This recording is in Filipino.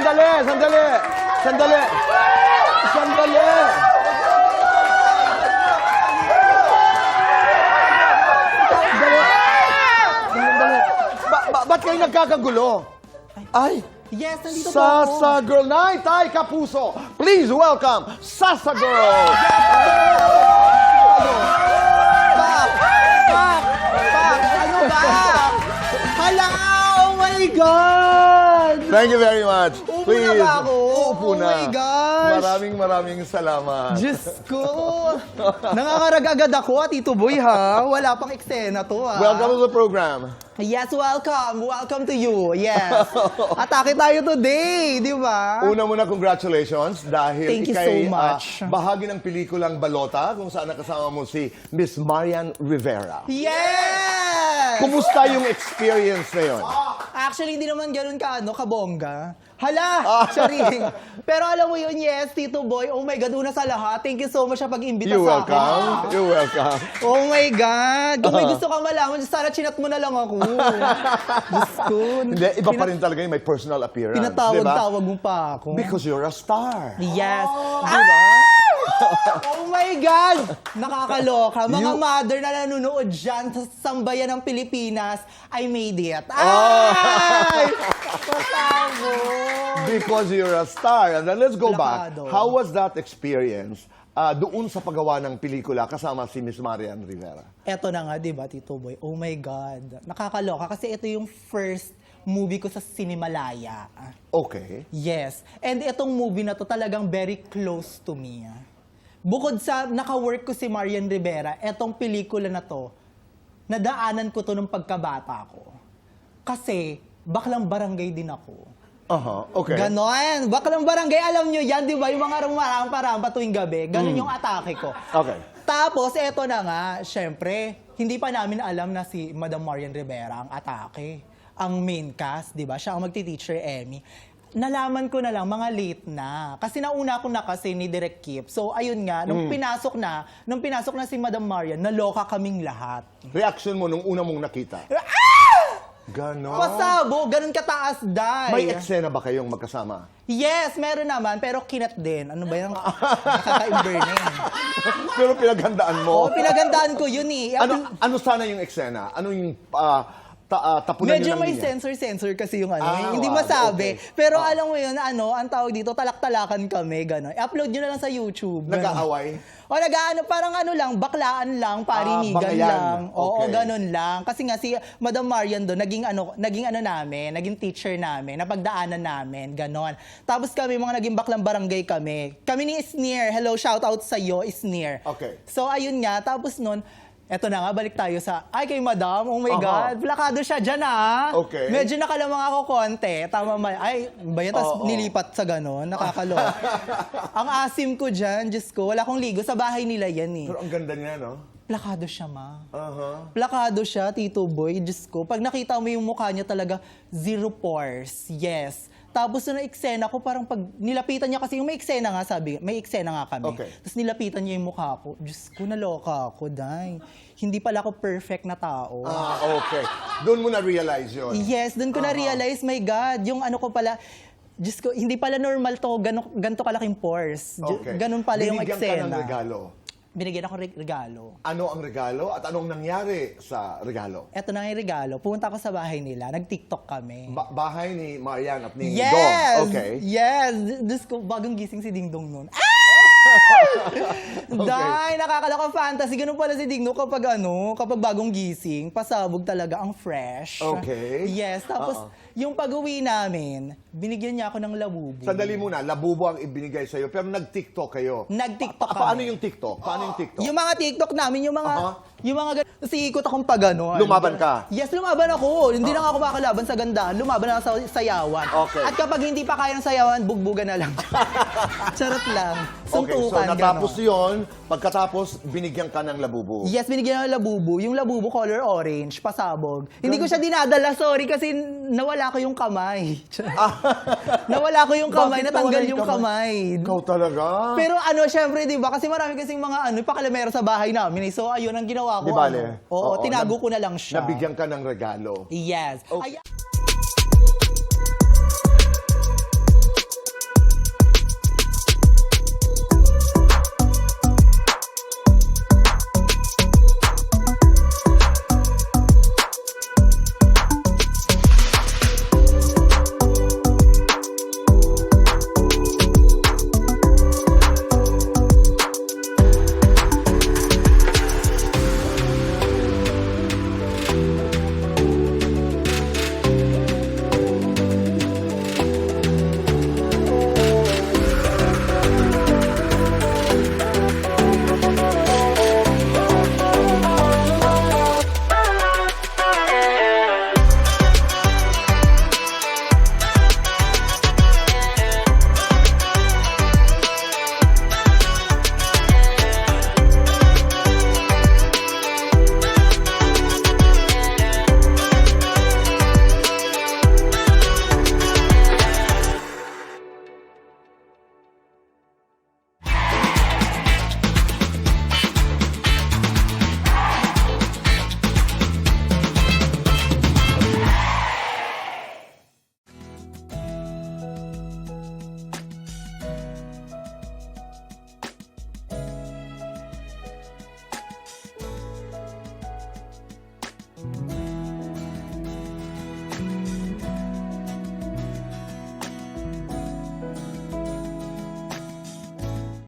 Sandali, sandali. Sandali. Sandali. Ba't kayo nagkakagulo? Ay, Yes, nandito po ako. Sasa Girl Night, Tay Kapuso. Please welcome Sasa Girl. Pak! Ano ba? Hala! Oh my God! Thank you very much. Upo na ba ako? Upo Oh na. my gosh! Maraming salamat. Diyos ko! Nangangarag agad ako, Tito Boy, ha? Wala pang eksena to, ha? Welcome to the program. Yes, welcome. Welcome to you. Yes. Atake tayo today, di ba? Una muna, congratulations dahil Thank you ikay so much. bahagi ng pelikulang Balota kung saan nakasama mo si Miss Marian Rivera. Yes! Kumusta yung experience na yun? Actually, hindi naman ganun kabongga. Hala! Charing! Pero alam mo yun, yes, Tito Boy. Oh my God, una sa lahat. Thank you so much sa pag-imbita You're sa akin. welcome. You're welcome. Oh my God! Kung may gusto kang malaman, sana chinat mo na lang ako. Diyos ko. Hindi, iba pa rin talaga yung may personal appearance. Pinatawag-tawag mo pa ako. Because you're a star. Yes. Diba? Oh my God! Nakakaloka. Mga You- mother na nanonood dyan sa sambayan ng Pilipinas, I made it. Oh. Ay! Pasabog! Because you're a star. And then let's go back. Plakado. How was that experience doon sa paggawa ng pelikula kasama si Miss Marian Rivera? Eto na nga, di ba, Tito Boy? Oh my God. Nakakaloka kasi ito yung first movie ko sa Cinemalaya. Okay. Yes. And itong movie na to talagang very close to me. Bukod sa naka-work ko si Marian Rivera, etong pelikula na to, nadaanan ko to nung pagkabata ko. Kasi, baklang barangay din ako. Okay. Ganon. Baklang barangay, alam nyo yan, di ba? Yung mga rumarang-parang tuwing gabi. Ganon yung atake ko. Okay. Tapos, eto na nga, syempre, hindi pa namin alam na si Madam Marian Rivera ang atake. Ang main cast, di ba? Siya ang magti-teacher Emmy. Nalaman ko na lang, mga late na. Kasi nauna ko na kasi ni Direk Kip. So, ayun nga, nung pinasok na si Madam Marian, naloka kaming lahat. Reaction mo nung una mong nakita? Ganon. Pasabo, ganun kataas, Day. May eksena ba kayong magkasama? Yes, meron naman, pero kinat din. Ano ba yung nakaka-burning? Pero pinaghandaan mo. Oo, pinagandaan ko yun eh. Ano sana yung eksena? Ano yung tapunan Medyo nyo ng may linya? sensor kasi yung ano, Ah, hindi wow, masabi. okay. Pero alam mo yun, ang tawag dito, talak-talakan kami, gano'n. I-upload nyo na lang sa YouTube. Ganon. Nag-aaway? O parang ano lang, baklaan lang, parinigan bakayan. lang. Oo, Okay. ganun lang. Kasi nga si Madam Marian doon, naging teacher namin, napagdaanan namin, ganon. Tapos kami, mga naging baklang barangay kami. Kami ni Isneer, hello, shout out sa iyo, Isneer. Okay. So ayun nga, tapos nun, eto na nga, balik tayo sa, ay kay Madam, oh my God, plakado siya dyan Okay. Medyo nakalamang ako konti, tama ba, ay, ba yan, tapos nilipat sa ganon, nakakaloka. Ang asim ko dyan, Diyos ko, wala akong ligo, sa bahay nila yan eh. Pero ang ganda niya, no? Plakado siya, ma. Uh-huh. Plakado siya, Tito Boy, Diyos ko. Pag nakita mo yung mukha niya talaga, zero pores, yes. Tapos nung eksena ko, parang pag nilapitan niya kasi, yung may eksena nga, sabi, may eksena nga kami. Okay. Tapos nilapitan niya yung mukha ko. Diyos ko, naloka ako, Day. Hindi pala ako perfect na tao. Okay. Doon mo na-realize yun. Yes, doon ko na-realize, my God, yung ano ko pala, Diyos ko, hindi pala normal to, ganito kalaking pores. Okay. Ganun pala yung Binigyan eksena. ka ng regalo. Binigyan ako regalo. Ano ang regalo at anong nangyari sa regalo? Eto na nga yung regalo. Pumunta ako sa bahay nila. Nag-TikTok kami. Bahay ni Marian at ni Yes! Dong. Okay. Yes! Diyos ko, bagong gising si Ding Dong nun. Day, nakakaloka fantasy. Ganun pala si Ding Dong kapag bagong gising, pasabog talaga ang fresh. Okay. Yes, tapos yung pag-uwi namin, binigyan niya ako ng labubo. Sandali muna, labubo ang ibinigay sa'yo, pero nag-TikTok kayo. Nag-TikTok kami. Paano yung TikTok? Paano yung TikTok? Yung mga TikTok namin, yung mga kasi ikot akong pag Lumaban ka? Yes, lumaban ako. Hindi na nga ako makalaban sa ganda. Lumaban ako sa sayawan. Okay. At kapag hindi pa kaya ng sayawan, bugbugan na lang. Charot lang. Okay, so Suntukan, natapos ganon. yun, pagkatapos binigyan ka ng labubo. Yes, binigyan ng labubo. Yung labubo color orange, pasabog. Hindi ko siya dinadala, sorry, kasi nawala ko yung kamay. Nawala ko yung kamay, Bakit natanggal nawala yung kamay. Ikaw talaga? Pero syempre, di ba? Kasi marami kasing mga pakalamero sa bahay namin. So, ayun ang ginawa ko. Di bale? Oo, tinago ko na lang siya. Nabigyan ka ng regalo. Yes. Okay. Ay-